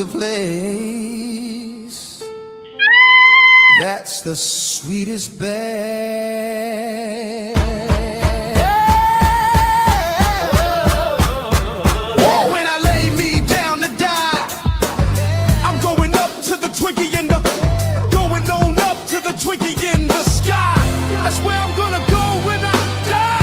the place that's the sweetest bed. Oh, when I lay me down to die, I'm going up to the Twinkie in the, going on up to the Twinkie in the sky. That's where I'm gonna go when I die.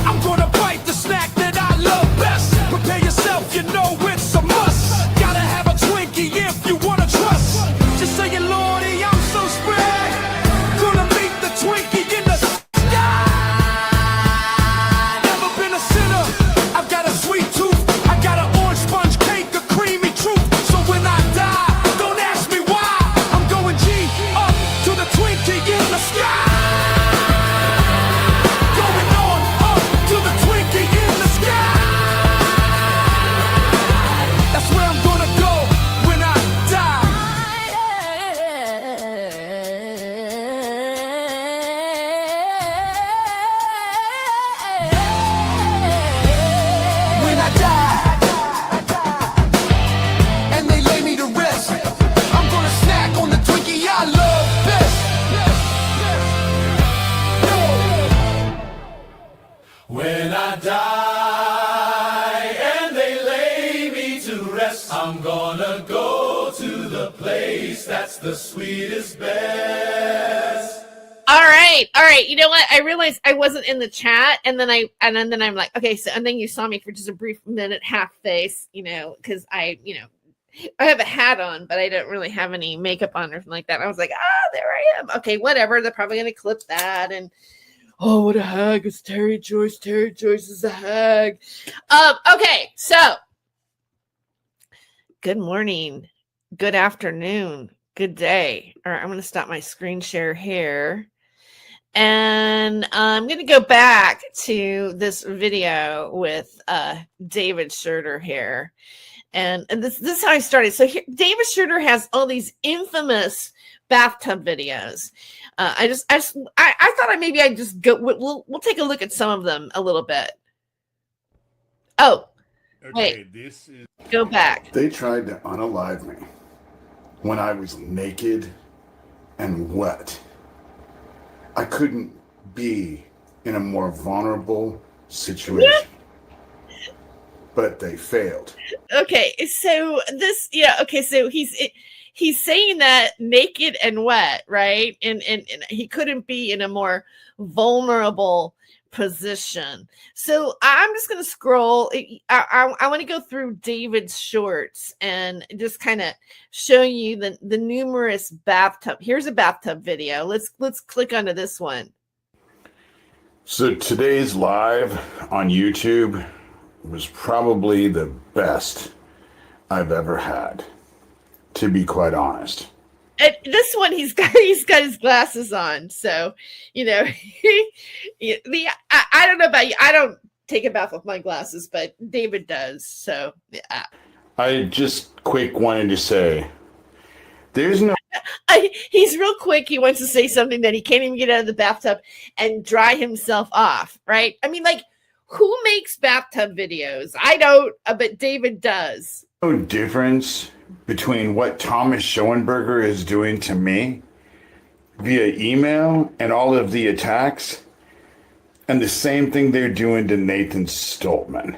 I'm gonna bite the snack that I love best. Prepare yourself, you know it's a must. Gotta have a Twinkie if you wanna trust. Just say, Lordy, I'm so spread. Gonna meet the Twinkie in the sky. Never been a sinner. I've got a sweet tooth. I got an orange sponge cake, a creamy truth. So when I die, don't ask me why. I'm going G up to the Twinkie in the sky. Going on up to the Twinkie in the sky. That's where I'm gonna go when I die. When I die, and they lay me to rest, I'm gonna snack on the Twinkie I love best. When I die and they lay me to rest, I'm gonna go to the place that's the sweetest best. All right. You know what? I realized I wasn't in the chat, and then I'm like, okay. So, and then you saw me for just a brief minute, half face, because I have a hat on, but I don't really have any makeup on or something like that. I was like, there I am. Okay, whatever. They're probably gonna clip that, and oh, what a hag! It's Terry Joyce. Terry Joyce is a hag. Okay, so good morning, good afternoon, good day. All right, I'm gonna stop my screen share here. And I'm going to go back to this video with David Shurter here. And this is how I started. So here, David Shurter has all these infamous bathtub videos. I thought I'd just go. We'll take a look at some of them a little bit. Oh, Okay, wait. Go back. They tried to unalive me when I was naked and wet. I couldn't be in a more vulnerable situation. But they failed. Okay, so so he's saying that naked and wet, right? And he couldn't be in a more vulnerable position. So I'm just going to scroll. I want to go through David's shorts and just kind of show you the numerous bathtub. Here's a bathtub video. Let's click onto this one. So today's live on YouTube was probably the best I've ever had, to be quite honest. And this one, he's got his glasses on, so I don't know about you. I don't take a bath with my glasses, but David does. So yeah. I just quick wanted to say, there's no. He's real quick. He wants to say something that he can't even get out of the bathtub and dry himself off. Right? I mean, like, who makes bathtub videos? I don't, but David does. No difference between what Thomas Schoenberger is doing to me via email and all of the attacks and the same thing they're doing to Nathan Stoltman.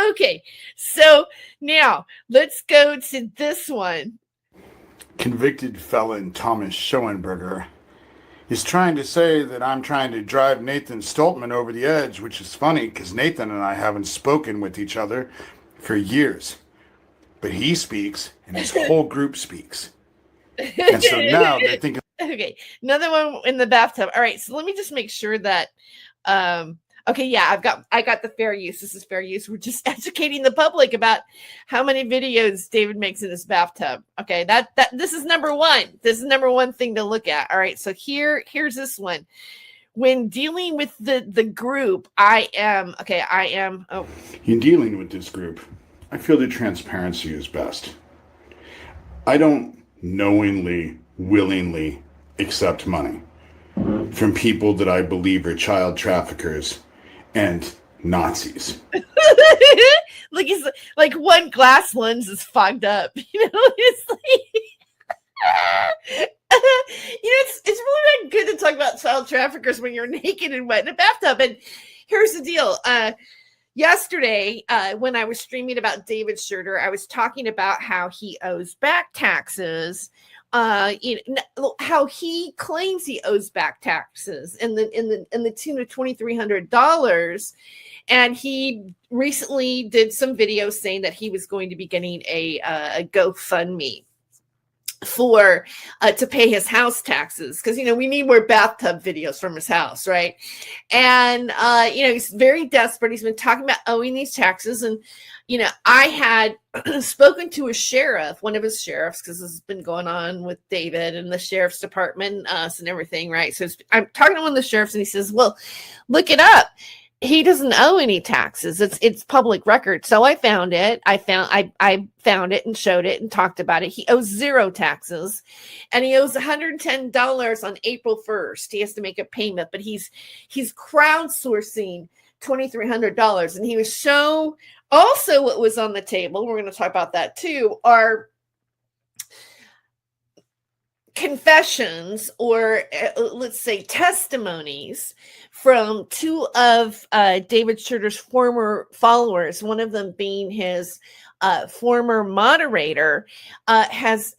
Okay, so now let's go to this one. Convicted felon Thomas Schoenberger is trying to say that I'm trying to drive Nathan Stoltman over the edge, which is funny because Nathan and I haven't spoken with each other for years. But he speaks, and his whole group speaks. And so now they're thinking... Okay, another one in the bathtub. All right, so let me just make sure that... okay, yeah, I got the fair use. This is fair use. We're just educating the public about how many videos David makes in his bathtub. Okay, this is number one. This is number one thing to look at. All right, so here's this one. When dealing with the group, in dealing with this group, I feel that transparency is best. I don't knowingly, willingly accept money from people that I believe are child traffickers and Nazis. Like he's like one glass lens is fogged up. It's like it's really not good to talk about child traffickers when you're naked and wet in a bathtub. And here's the deal. Yesterday, when I was streaming about David Shurter, I was talking about how he owes back taxes. How he claims he owes back taxes in the tune of $2,300. And he recently did some videos saying that he was going to be getting a GoFundMe for to pay his house taxes, because we need more bathtub videos from his house, right? And he's very desperate. He's been talking about owing these taxes, and I had spoken to a sheriff, one of his sheriffs, because this has been going on with David and the sheriff's department and us and everything, right? So I'm talking to one of the sheriffs, and he says, well, look it up. He doesn't owe any taxes. It's public record. So I found it. I found it and showed it and talked about it. He owes 0 taxes, and he owes $110 on April 1st. He has to make a payment, but he's crowdsourcing $2,300. And he was also what was on the table, we're going to talk about that too, are confessions, or let's say testimonies from 2 of David Shurter's former followers, one of them being his former moderator,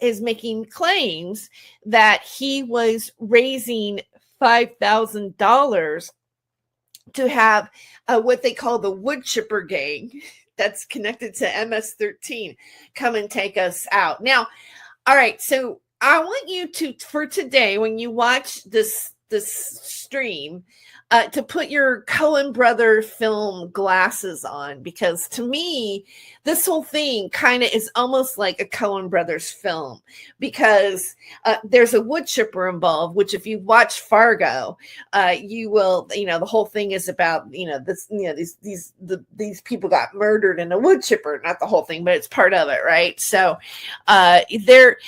is making claims that he was raising $5,000 to have what they call the wood chipper gang that's connected to MS-13 come and take us out. Now, all right, so I want you to, for today, when you watch this stream, to put your Coen brother film glasses on, because to me, this whole thing kind of is almost like a Coen brothers film, because there's a wood chipper involved, which if you watch Fargo, you will, the whole thing is about, these people got murdered in a wood chipper, not the whole thing, but it's part of it, right? So they're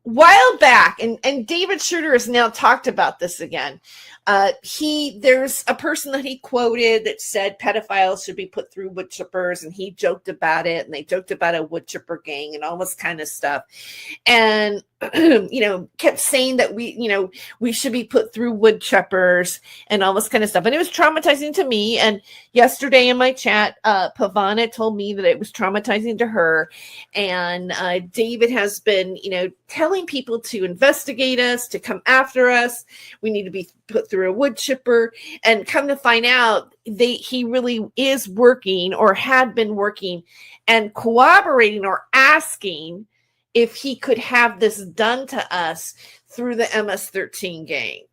while back, and David Shurter has now talked about this again. There's a person that he quoted that said pedophiles should be put through wood chippers, and he joked about it, and they joked about a wood chipper gang and all this kind of stuff, and kept saying that we should be put through wood chippers and all this kind of stuff, and it was traumatizing to me. And yesterday in my chat, Pavana told me that it was traumatizing to her, and David has been telling people to investigate us, to come after us. We need to be put through a wood chipper, and come to find out he really is working, or had been working and cooperating, or asking if he could have this done to us through the MS-13 gang.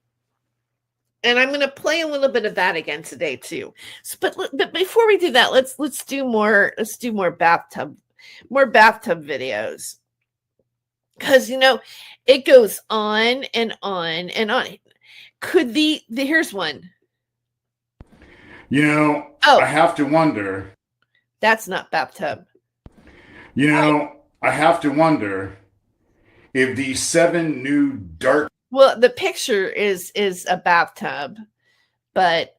And I'm going to play a little bit of that again today too. But before we do that, let's do more bathtub videos, because it goes on and on and on. Could here's one. I have to wonder. That's not bathtub. I have to wonder if these 7 new dark. Well, the picture is a bathtub, but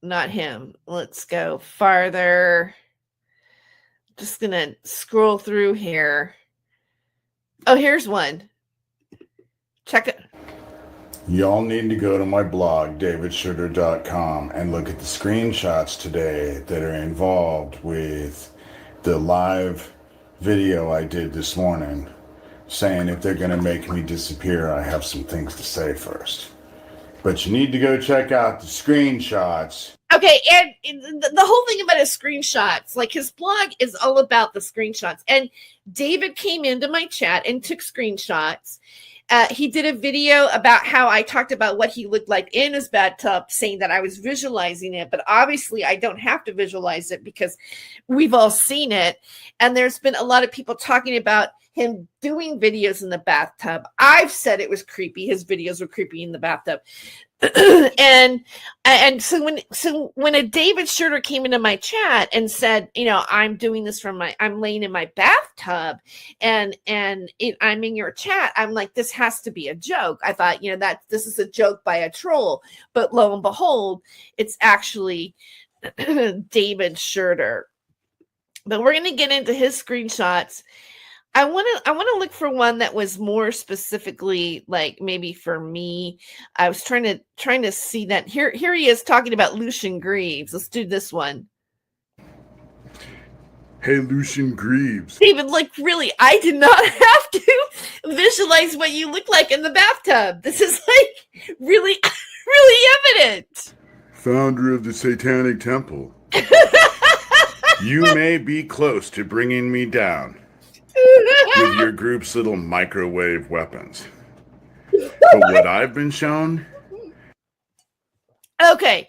not him. Let's go farther. Just gonna scroll through here. Oh, here's one. Check it. Y'all need to go to my blog, davidshurter.com, and look at the screenshots today that are involved with the live video I did this morning, saying if they're going to make me disappear, I have some things to say first. But you need to go check out the screenshots. Okay, and the whole thing about his screenshots, like his blog is all about the screenshots. And David came into my chat and took screenshots. He did a video about how I talked about what he looked like in his bathtub, saying that I was visualizing it, but obviously I don't have to visualize it because we've all seen it. And there's been a lot of people talking about him doing videos in the bathtub. I've said it was creepy. His videos were creepy in the bathtub. and so when a David Shurter came into my chat and said, I'm doing this I'm laying in my bathtub and I'm in your chat, I'm like, this has to be a joke. I thought, that this is a joke by a troll, but lo and behold, it's actually David Shurter. But we're going to get into his screenshots. I want to look for one that was more specifically like maybe for me. I was trying to see that. Here he is talking about Lucian Greaves. Let's do this one. Hey, Lucian Greaves. David, like, really, I did not have to visualize what you look like in the bathtub. This is like really, really evident. Founder of the Satanic Temple. You may be close to bringing me down with your group's little microwave weapons. But what I've been shown... Okay.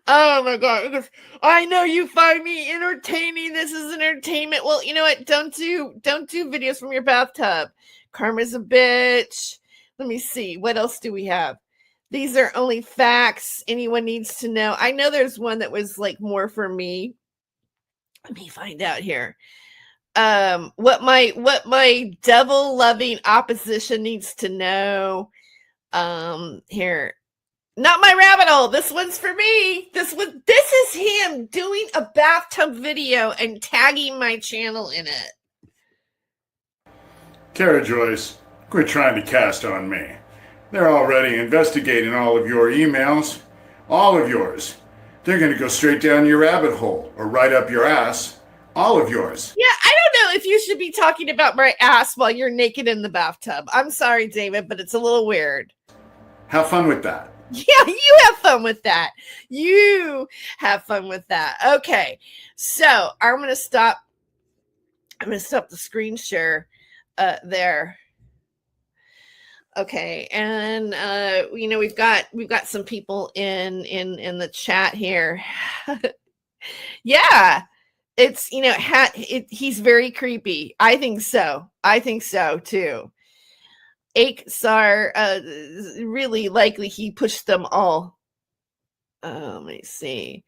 Oh my God. I know you find me entertaining. This is entertainment. Well, you know what? Don't do videos from your bathtub. Karma's a bitch. Let me see. What else do we have? These are only facts anyone needs to know. I know there's one that was like more for me. Let me find out here. What my devil loving opposition needs to know. Here, not my rabbit hole. This one's for me. This is him doing a bathtub video and tagging my channel in it. Tara Joyce, quit trying to cast on me. They're already investigating all of your emails. All of yours. They're going to go straight down your rabbit hole or right up your ass. All of yours. Yeah, I don't know if you should be talking about my ass while you're naked in the bathtub. I'm sorry, David, but it's a little weird. Have fun with that. Yeah, you have fun with that. You have fun with that. Okay, so I'm going to stop. I'm going to stop the screen share there. Okay, and we've got some people in the chat here. Yeah. It's, he's very creepy. I think so too. Aksar, really likely he pushed them all. Let me see.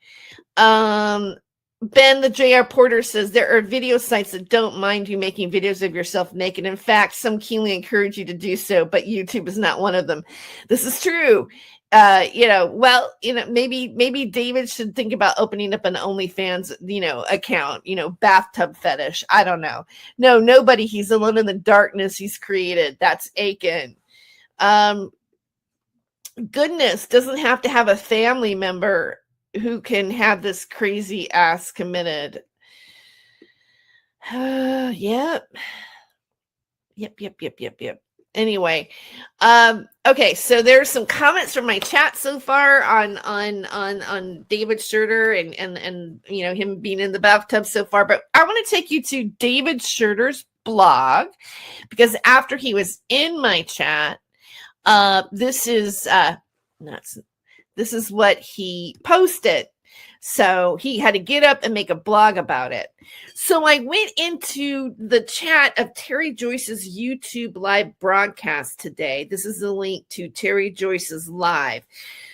Ben, the JR Porter says there are video sites that don't mind you making videos of yourself naked. In fact, some keenly encourage you to do so, but YouTube is not one of them. This is true. Maybe David should think about opening up an OnlyFans, account, bathtub fetish. I don't know. No, nobody. He's alone in the darkness he's created. That's Aiken. Goodness doesn't have to have a family member who can have this crazy ass committed. Yep. Anyway, okay, so there's some comments from my chat so far on David Shurter and him being in the bathtub so far, but I want to take you to David Shurter's blog because after he was in my chat, this is what he posted. So he had to get up and make a blog about it. So I went into the chat of Terry Joyce's YouTube live broadcast today. This is the link to Terry Joyce's live.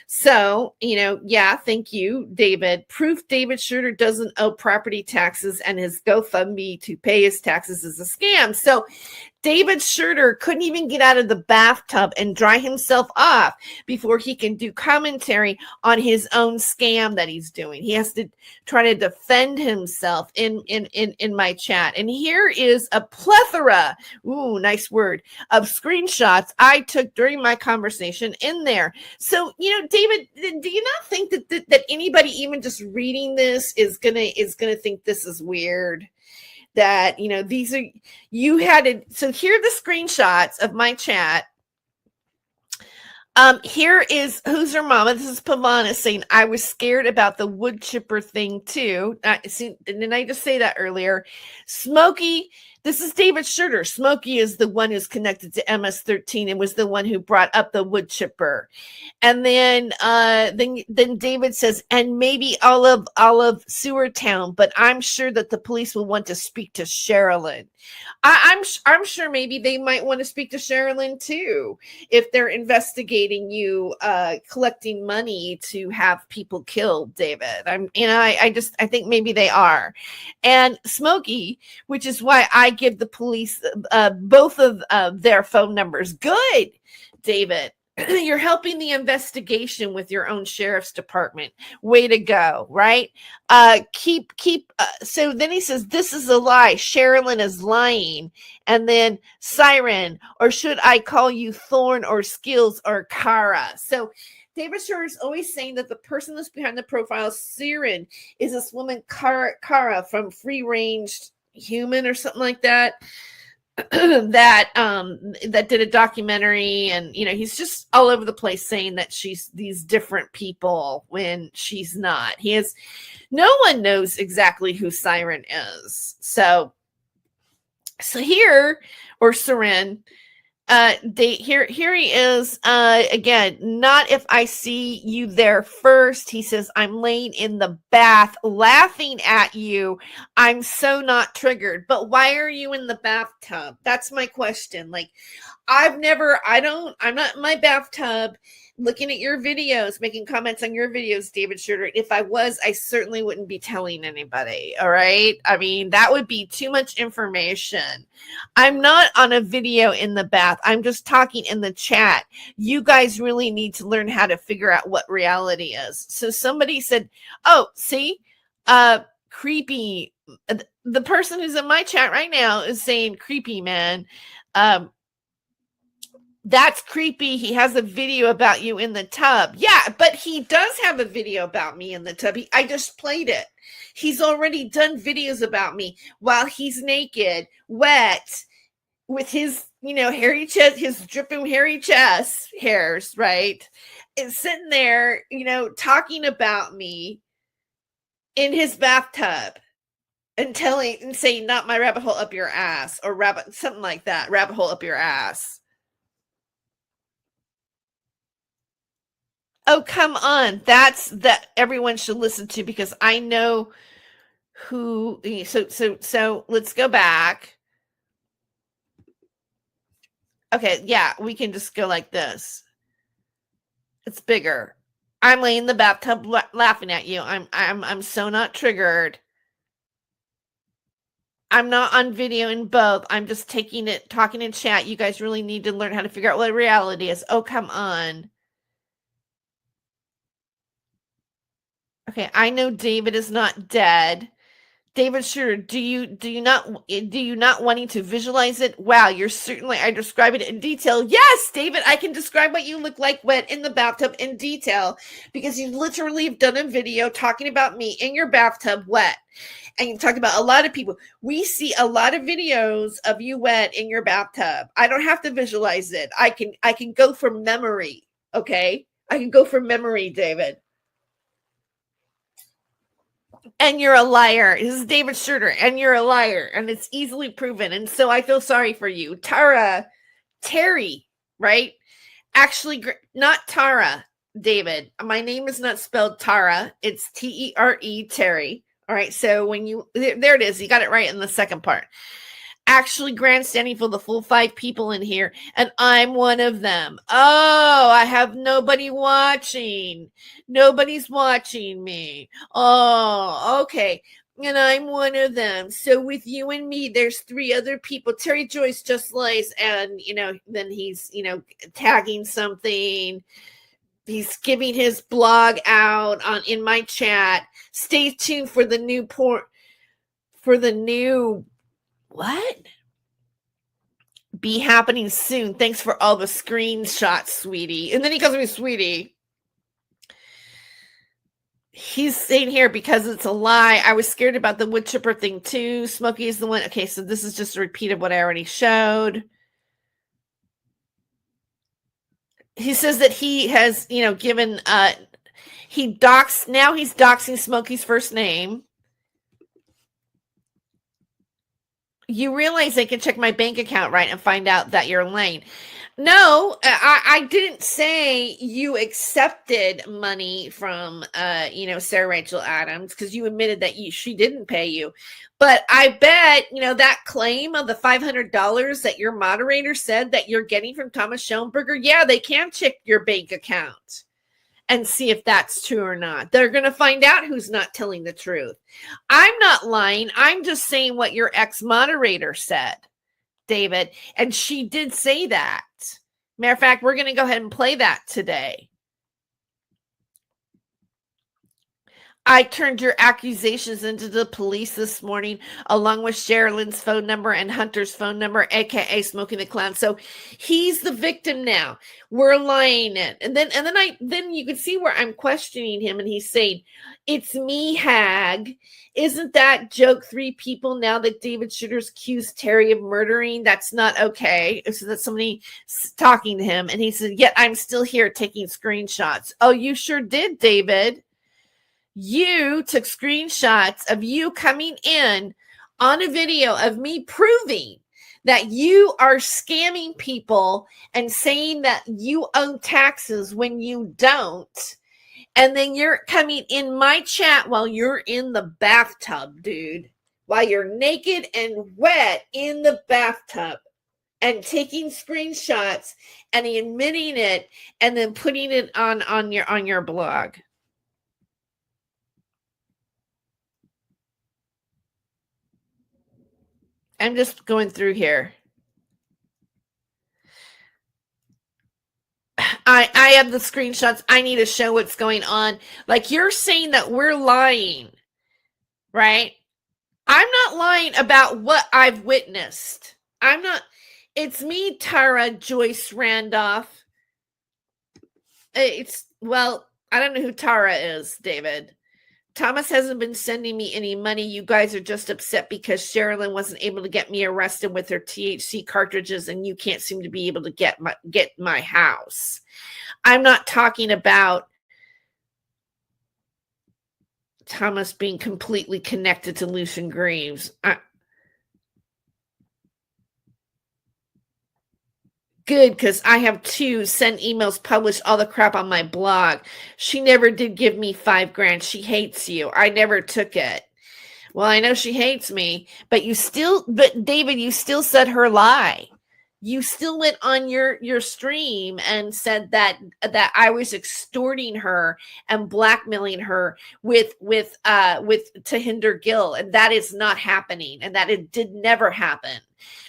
So, thank you, David. Proof David Shurter doesn't owe property taxes and his GoFundMe to pay his taxes is a scam. So David Shurter couldn't even get out of the bathtub and dry himself off before he can do commentary on his own scam that he's doing. He has to try to defend himself in my chat. And here is a plethora, ooh, nice word, of screenshots I took during my conversation in there. So, David, do you not think that anybody even just reading this is gonna think this is weird? That these are so here are the screenshots of my chat. Here is who's her mama. This is Pavana saying I was scared about the wood chipper thing too. Didn't I just say that earlier? Smokey This is David Shurter. Smokey is the one who's connected to MS-13 and was the one who brought up the wood chipper. And then David says, and maybe all of Sewer Town, but I'm sure that the police will want to speak to Sherilyn. I'm sure maybe they might want to speak to Sherilyn too if they're investigating you collecting money to have people killed, David. I think maybe they are. And Smokey, which is why I give the police both of their phone numbers. Good, David. You're helping the investigation with your own sheriff's department. Way to go, right? So then he says, this is a lie. Sherilyn is lying. And then Siren, or should I call you Thorn or Skills or Kara? So David Shurter is always saying that the person that's behind the profile, Siren, is this woman, Kara from Free Range Human or something like that. that did a documentary, and he's just all over the place saying that she's these different people when she's not. No one knows exactly who Siren is. So here, or Siren, here he is again. Not if I see you there first. He says, I'm laying in the bath laughing at you. I'm so not triggered. But why are you in the bathtub? That's my question. Like, I'm not in my bathtub looking at your videos, making comments on your videos, David Shurter. If I was, I certainly wouldn't be telling anybody. All right. I mean, that would be too much information. I'm not on a video in the bath. I'm just talking in the chat. You guys really need to learn how to figure out what reality is. So somebody said, oh, see, creepy. The person who's in my chat right now is saying creepy, man. That's creepy. He has a video about you in the tub. Yeah, but he does have a video about me in the tub. I just played it. He's already done videos about me while he's naked, wet, with his, hairy chest, his dripping hairy chest hairs, right? And sitting there, talking about me in his bathtub and saying, not my rabbit hole up your ass, or something like that. Rabbit hole up your ass. Oh, come on. That everyone should listen to, because I know who. So let's go back. Okay. Yeah. We can just go like this. It's bigger. I'm laying in the bathtub laughing at you. I'm so not triggered. I'm not on video in both. I'm just talking in chat. You guys really need to learn how to figure out what reality is. Oh, come on. Okay, I know David is not dead. David Shurter, do you not wanting to visualize it? Wow, I describe it in detail. Yes, David, I can describe what you look like wet in the bathtub in detail, because you literally have done a video talking about me in your bathtub wet. And you talked about a lot of people. We see a lot of videos of you wet in your bathtub. I don't have to visualize it. I can go from memory. Okay, I can go from memory, David. And you're a liar. This is David Shurter, and you're a liar, and it's easily proven. And so I feel sorry for you. Terry, right? Actually, not Tara, David. My name is not spelled Tara. It's T-E-R-E, Terry. All right. So there it is. You got it right in the second part. Actually grandstanding for the full 5 people in here, and I'm one of them. Oh, I have nobody watching. Nobody's watching me. Oh, okay. And I'm one of them. So with you and me, there's 3 other people. Terry Joyce just lays, and then he's tagging something. He's giving his blog out in my chat. Stay tuned for the new what? Be happening soon. Thanks for all the screenshots, sweetie. And then he calls me sweetie. He's saying here, because it's a lie. I was scared about the wood chipper thing too. Smokey is the one. Okay, so this is just a repeat of what I already showed. He says that he has, given, he's doxing Smokey's first name. You realize they can check my bank account, right, and find out that you're lying. No, I didn't say you accepted money from, Sarah Rachel Adams, because you admitted that she didn't pay you. But I bet, that claim of the $500 that your moderator said that you're getting from Thomas Schoenberger, yeah, they can check your bank account and see if that's true or not. They're going to find out who's not telling the truth. I'm not lying. I'm just saying what your ex-moderator said, David. And she did say that. Matter of fact, we're going to go ahead and play that today. I turned your accusations into the police this morning, along with Sherilyn's phone number and Hunter's phone number, aka Smoking the Clown. So he's the victim now. We're lying it. And then you can see where I'm questioning him, and he's saying, "It's me, Hag. Isn't that joke 3 people now that David Shurter's accused Terry of murdering? That's not okay." So that's somebody talking to him, and he said, "Yet I'm still here taking screenshots." Oh, you sure did, David. You took screenshots of you coming in on a video of me proving that you are scamming people and saying that you owe taxes when you don't. And then you're coming in my chat while you're in the bathtub, dude, while you're naked and wet in the bathtub, and taking screenshots and admitting it and then putting it on your blog. I'm just going through here. I have the screenshots. I need to show what's going on. Like, you're saying that we're lying, right? I'm not lying about what I've witnessed. I'm not. It's me, Tara Joyce Randolph. I don't know who Tara is, David. Thomas hasn't been sending me any money. You guys are just upset because Sherilyn wasn't able to get me arrested with her THC cartridges, and you can't seem to be able to get my house. I'm not talking about Thomas being completely connected to Lucian Greaves. Good, because I have 2 send emails, publish all the crap on my blog. She never did give me $5,000. She hates you. I never took it. Well, I know she hates me, but David, you still said her lie. You still went on your stream and said that I was extorting her and blackmailing her with Tahinder Gill, and that is not happening, and that it did never happen.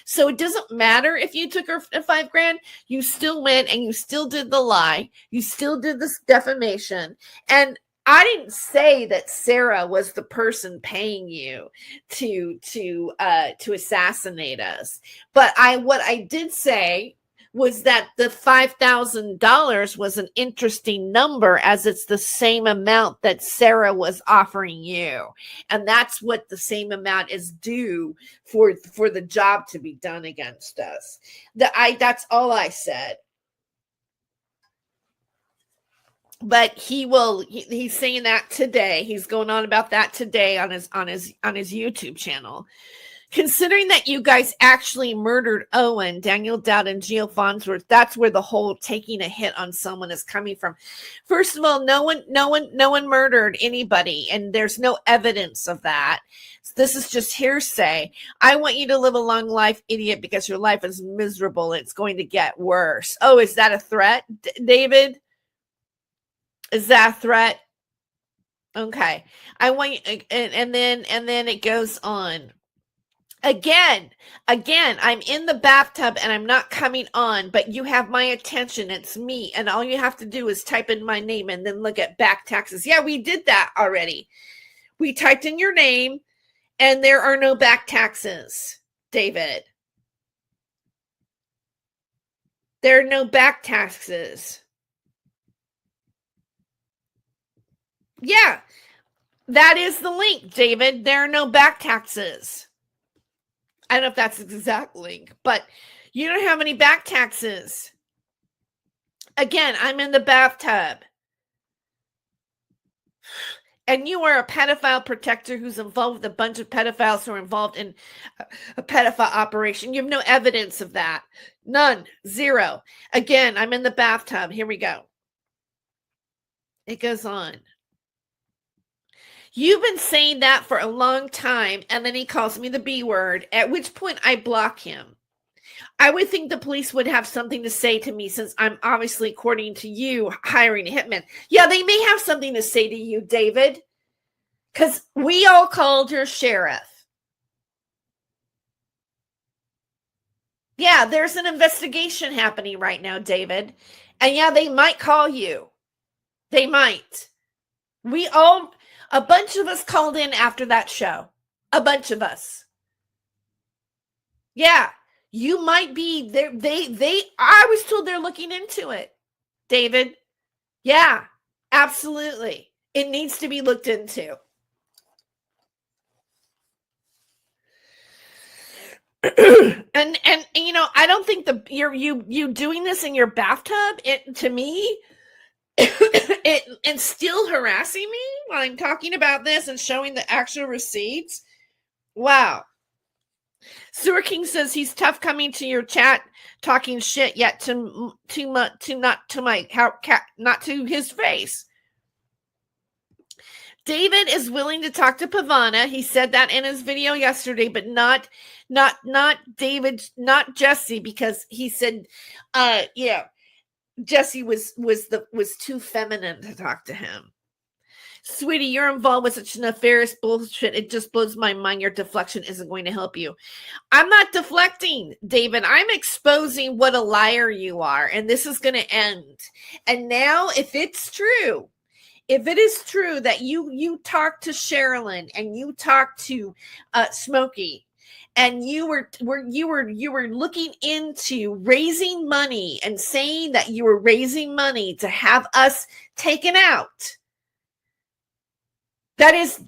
So it doesn't matter if you took her $5,000. You still went and you still did the lie. You still did this defamation. And I didn't say that Sarah was the person paying you to assassinate us. But what I did say was that the $5,000 was an interesting number, as it's the same amount that Sarah was offering you. And that's what the same amount is due for the job to be done against us. That's all I said. But he's saying that today. He's going on about that today on his YouTube channel. Considering that you guys actually murdered Owen, Daniel Dowd, and Geo Farnsworth, that's where the whole taking a hit on someone is coming from. First of all, no one murdered anybody, and there's no evidence of that. This is just hearsay. I want you to live a long life, idiot, because your life is miserable. It's going to get worse. Oh, is that a threat, David? Is that a threat? Okay. I want you, and then it goes on. Again, I'm in the bathtub and I'm not coming on, but you have my attention. It's me. And all you have to do is type in my name and then look at back taxes. Yeah, we did that already. We typed in your name and there are no back taxes, David. There are no back taxes. Yeah, that is the link, David. There are no back taxes. I don't know if that's the exact link, but you don't have any back taxes. Again, I'm in the bathtub. And you are a pedophile protector who's involved with a bunch of pedophiles who are involved in a pedophile operation. You have no evidence of that. None. Zero. Again, I'm in the bathtub. Here we go. It goes on. You've been saying that for a long time, and then he calls me the B word, at which point I block him. I would think the police would have something to say to me since I'm obviously, according to you, hiring a hitman. Yeah, they may have something to say to you, David, because we all called your sheriff. Yeah, there's an investigation happening right now, David. And yeah, they might call you. They might. A bunch of us called in after that show. A bunch of us. Yeah. You might be there. I was told they're looking into it, David. Yeah, absolutely. It needs to be looked into. and you know, I don't think you doing this in your bathtub, to me, and still harassing me while I'm talking about this and showing the actual receipts. Wow. Sewer King says he's tough coming to your chat talking shit, yet not to his face. David is willing to talk to Pavana. He said that in his video yesterday, but not David, not Jesse, because he said, Jesse was too feminine to talk to him. Sweetie, you're involved with such nefarious bullshit. It just blows my mind. Your deflection isn't going to help you. I'm not deflecting, David. I'm exposing what a liar you are, and this is going to end. And now, if it is true that you talked to Sherilyn and you talked to Smokey, and you were looking into raising money and saying that you were raising money to have us taken out. That is,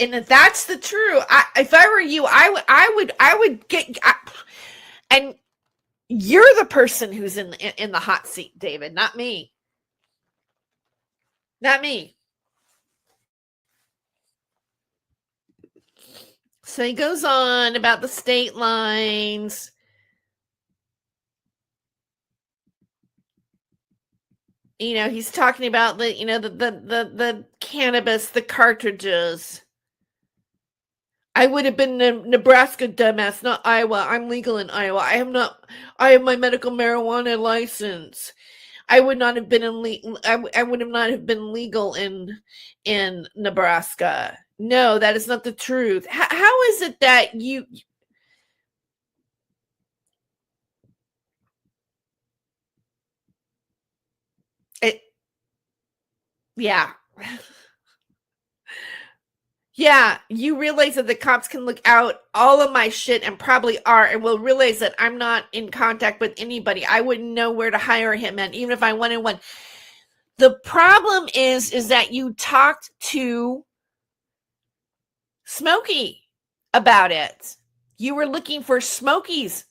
and if that's the truth, if I were you, I would get, and you're the person who's in the hot seat, David, not me. Not me. So he goes on about the state lines. You know, he's talking about the cannabis, the cartridges. I would have been Nebraska, dumbass, not Iowa. I'm legal in Iowa. I have my medical marijuana license. I would not have been I would have not have been legal in Nebraska. No, that is not the truth. How is it that you? Yeah. Yeah, you realize that the cops can look out all of my shit and probably are, and will realize that I'm not in contact with anybody. I wouldn't know where to hire him, and even if I wanted one. The problem is that you talked to Smokey about it. You were looking for Smokey's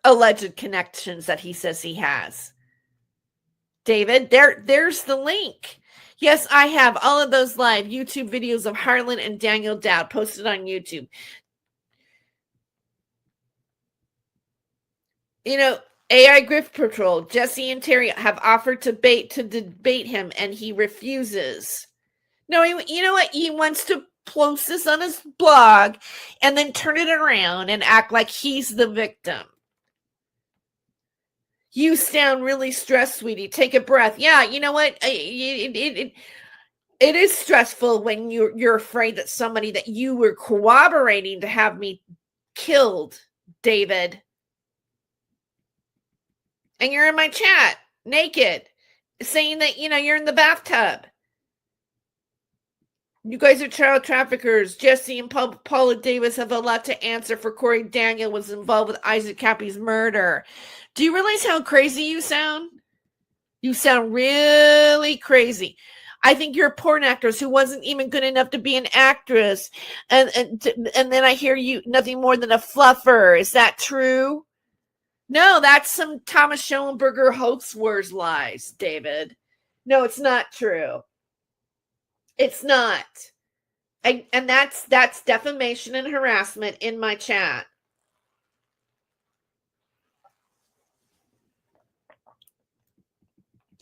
alleged connections that he says he has. David, there's the link. Yes, I have all of those live YouTube videos of Harlan and Daniel Dowd posted on YouTube. You know, AI Grift Patrol, Jesse and Terry have offered to debate him, and he refuses. No, you know what? He wants to post this on his blog and then turn it around and act like he's the victim. You sound really stressed, sweetie. Take a breath. Yeah, you know what? It is stressful when you're afraid that somebody that you were corroborating to have me killed, David. And you're in my chat, naked, saying that, you're in the bathtub. You guys are child traffickers. Jesse and Paula Davis have a lot to answer for. Corey Daniel was involved with Isaac Cappy's murder. Do you realize how crazy you sound? You sound really crazy. I think you're a porn actress who wasn't even good enough to be an actress. And then I hear you nothing more than a fluffer. Is that true? No, that's some Thomas Schoenberger hoax wars lies, David. No, it's not true. It's not. And that's defamation and harassment in my chat.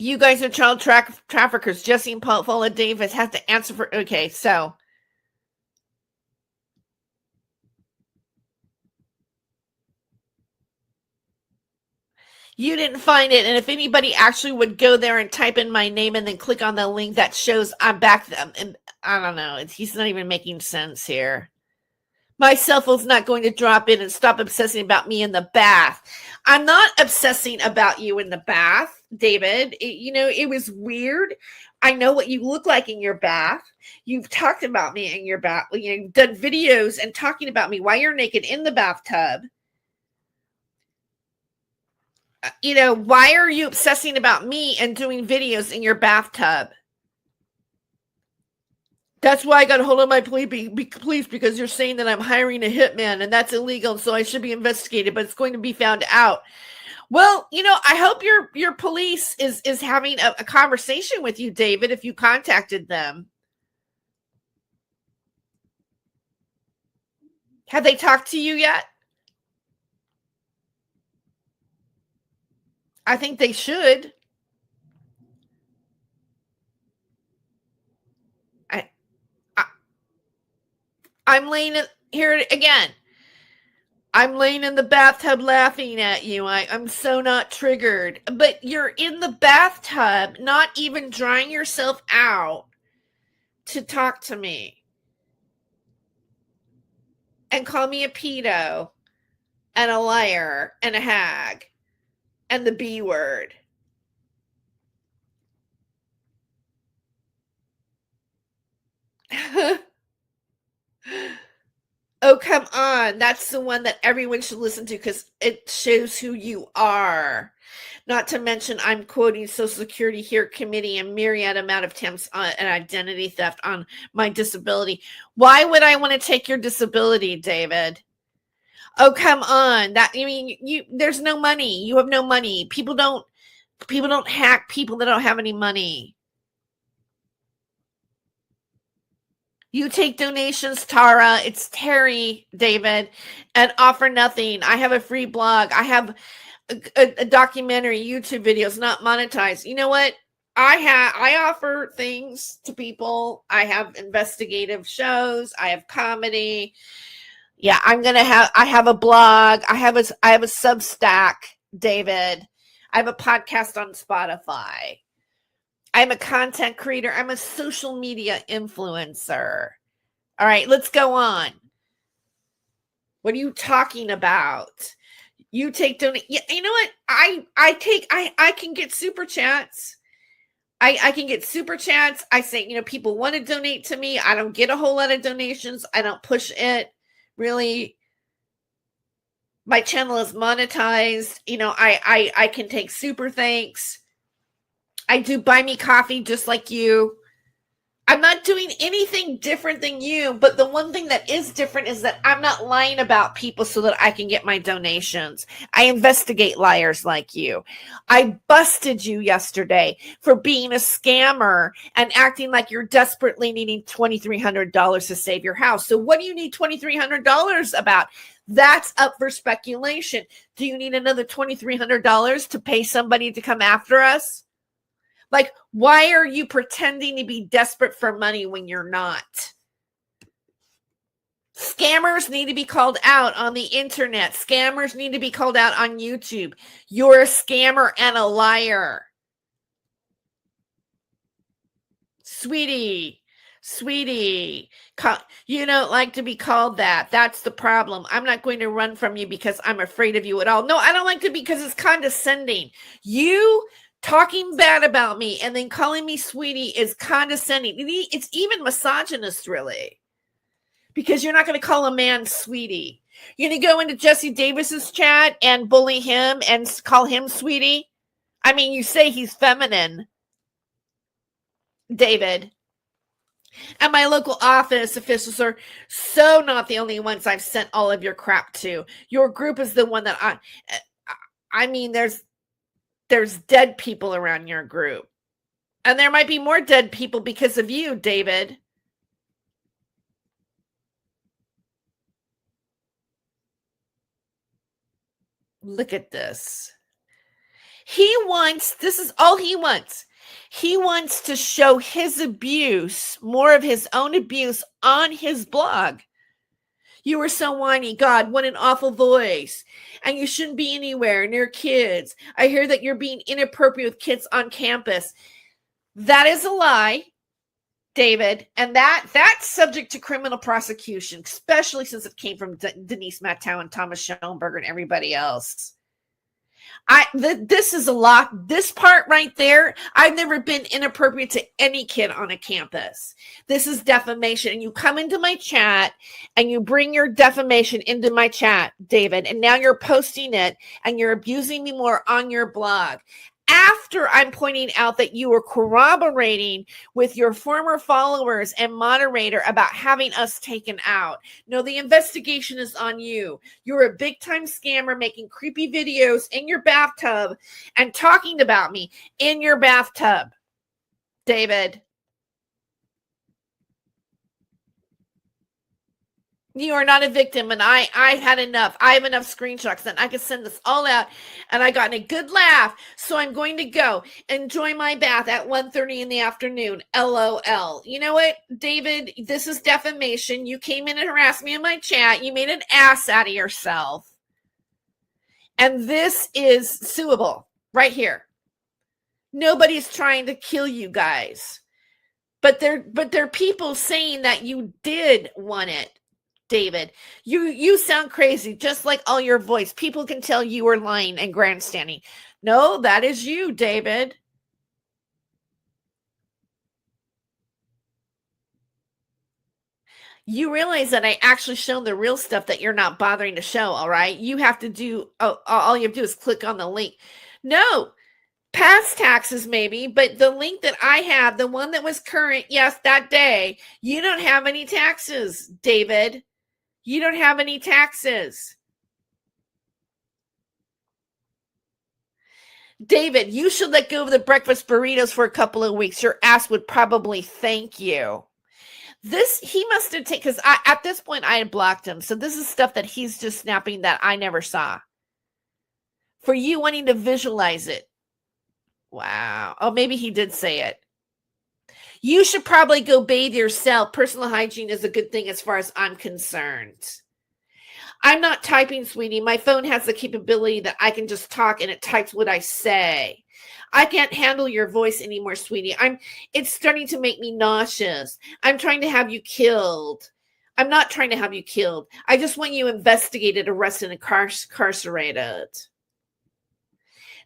You guys are child traffickers. Jesse and Paula Davis have to answer for. Okay, so you didn't find it, and if anybody actually would go there and type in my name and then click on the link that shows I'm back, and I don't know. He's not even making sense here. My cell phone's not going to drop in and stop obsessing about me in the bath. I'm not obsessing about you in the bath, David. It was weird. I know what you look like in your bath. You've talked about me in your bath. You've done videos and talking about me while you're naked in the bathtub. Why are you obsessing about me and doing videos in your bathtub? That's why I got a hold of my police, because you're saying that I'm hiring a hitman and that's illegal, so I should be investigated, but it's going to be found out. Well, I hope your police is having a conversation with you, David, if you contacted them. Have they talked to you yet? I think they should. I'm laying here again. I'm laying in the bathtub laughing at you. I'm so not triggered. But you're in the bathtub, not even drying yourself out to talk to me. And call me a pedo and a liar and a hag and the B word. Oh, come on. That's the one that everyone should listen to because it shows who you are. Not to mention, I'm quoting Social Security here committee a myriad amount of attempts on an identity theft on my disability. Why would I want to take your disability, David? Oh, come on. There's no money. You have no money. People don't hack people that don't have any money. You take donations, Tara. It's Terry, David, and offer nothing. I have a free blog. I have a documentary, YouTube videos, not monetized. You know what? I offer things to people. I have investigative shows. I have comedy. Yeah, I have a blog. I have a Substack, David. I have a podcast on Spotify. I'm a content creator. I'm a social media influencer. All right, let's go on. What are you talking about? You take donate. Yeah, you know what? I can get super chats. I can get super chats. I say, people want to donate to me. I don't get a whole lot of donations. I don't push it. Really. My channel is monetized. I can take super thanks. I do buy me coffee just like you. I'm not doing anything different than you, but the one thing that is different is that I'm not lying about people so that I can get my donations. I investigate liars like you. I busted you yesterday for being a scammer and acting like you're desperately needing $2,300 to save your house. So what do you need $2,300 about? That's up for speculation. Do you need another $2,300 to pay somebody to come after us? Like, why are you pretending to be desperate for money when you're not? Scammers need to be called out on the internet. Scammers need to be called out on YouTube. You're a scammer and a liar. Sweetie, you don't like to be called that. That's the problem. I'm not going to run from you because I'm afraid of you at all. No, I don't like to because it's condescending. You talking bad about me and then calling me sweetie is condescending. It's even misogynist, really, because you're not going to call a man sweetie. You're going to go into Jesse Davis's chat and bully him and call him sweetie. I mean, you say he's feminine, David. And my local office officials are so not the only ones I've sent all of your crap to. Your group is the one that I mean, there's dead people around your group. And there might be more dead people because of you, David. Look at this. This is all he wants. He wants to show his abuse, more of his own abuse on his blog. You were so whiny. God, what an awful voice. And you shouldn't be anywhere near kids. I hear that you're being inappropriate with kids on campus. That is a lie, David. And that's subject to criminal prosecution, especially since it came from Denise Mattow and Thomas Schoenberger and everybody else. This is a lot. This part right there, I've never been inappropriate to any kid on a campus. This is defamation. And you come into my chat and you bring your defamation into my chat, David, and now you're posting it and you're abusing me more on your blog. After I'm pointing out that you were corroborating with your former followers and moderator about having us taken out. No, the investigation is on you. You're a big-time scammer making creepy videos in your bathtub and talking about me in your bathtub, David. You are not a victim, and I've had enough. I have enough screenshots, and I can send this all out, and I got a good laugh, so I'm going to go enjoy my bath at 1:30 in the afternoon. LOL. You know what, David? This is defamation. You came in and harassed me in my chat. You made an ass out of yourself. And this is suable right here. Nobody's trying to kill you guys. But there are people saying that you did want it. David, you sound crazy, just like all your voice. People can tell you were lying and grandstanding. No, that is you, David. You realize that I actually shown the real stuff that you're not bothering to show, all right? You have to do, all you have to do is click on the link. No, past taxes maybe, but the link that I have, the one that was current, yes, that day, you don't have any taxes, David. You don't have any taxes. David, you should let go of the breakfast burritos for a couple of weeks. Your ass would probably thank you. He must have taken, because at this point I had blocked him. So this is stuff that he's just snapping that I never saw. For you wanting to visualize it. Wow. Oh, maybe he did say it. You should probably go bathe yourself. Personal hygiene is a good thing as far as I'm concerned. I'm not typing, sweetie. My phone has the capability that I can just talk and it types what I say. I can't handle your voice anymore, sweetie. It's starting to make me nauseous. I'm trying to have you killed. I'm not trying to have you killed. I just want you investigated, arrested, and incarcerated.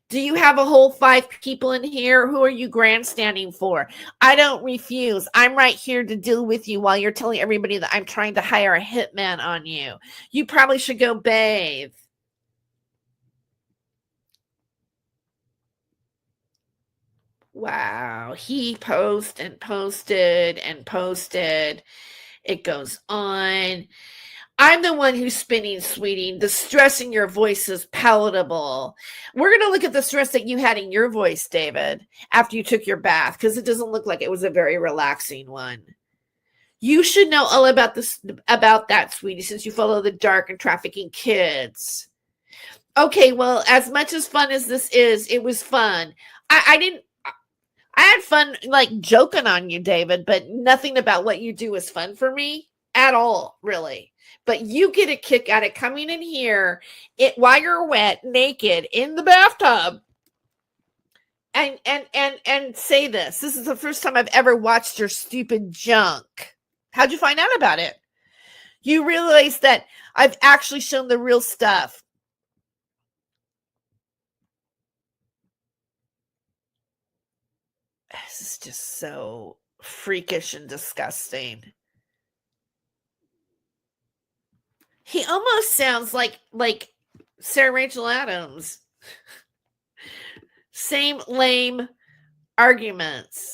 Do you have a whole 5 people in here? Who are you grandstanding for? I don't refuse. I'm right here to deal with you while you're telling everybody that I'm trying to hire a hitman on you. You probably should go bathe. Wow. He posted and posted and posted. It goes on. I'm the one who's spinning, sweetie. The stress in your voice is palatable. We're going to look at the stress that you had in your voice, David, after you took your bath, because it doesn't look like it was a very relaxing one. You should know all about that, sweetie, since you follow the dark and trafficking kids. Okay, well, as much as fun as this is, it was fun. I had fun, like, joking on you, David, but nothing about what you do is fun for me at all, really. But you get a kick out of coming in here while you're wet, naked, in the bathtub, and say this. This is the first time I've ever watched your stupid junk. How'd you find out about it? You realize that I've actually shown the real stuff. This is just so freakish and disgusting. He almost sounds like Sarah Rachel Adams. Same lame arguments.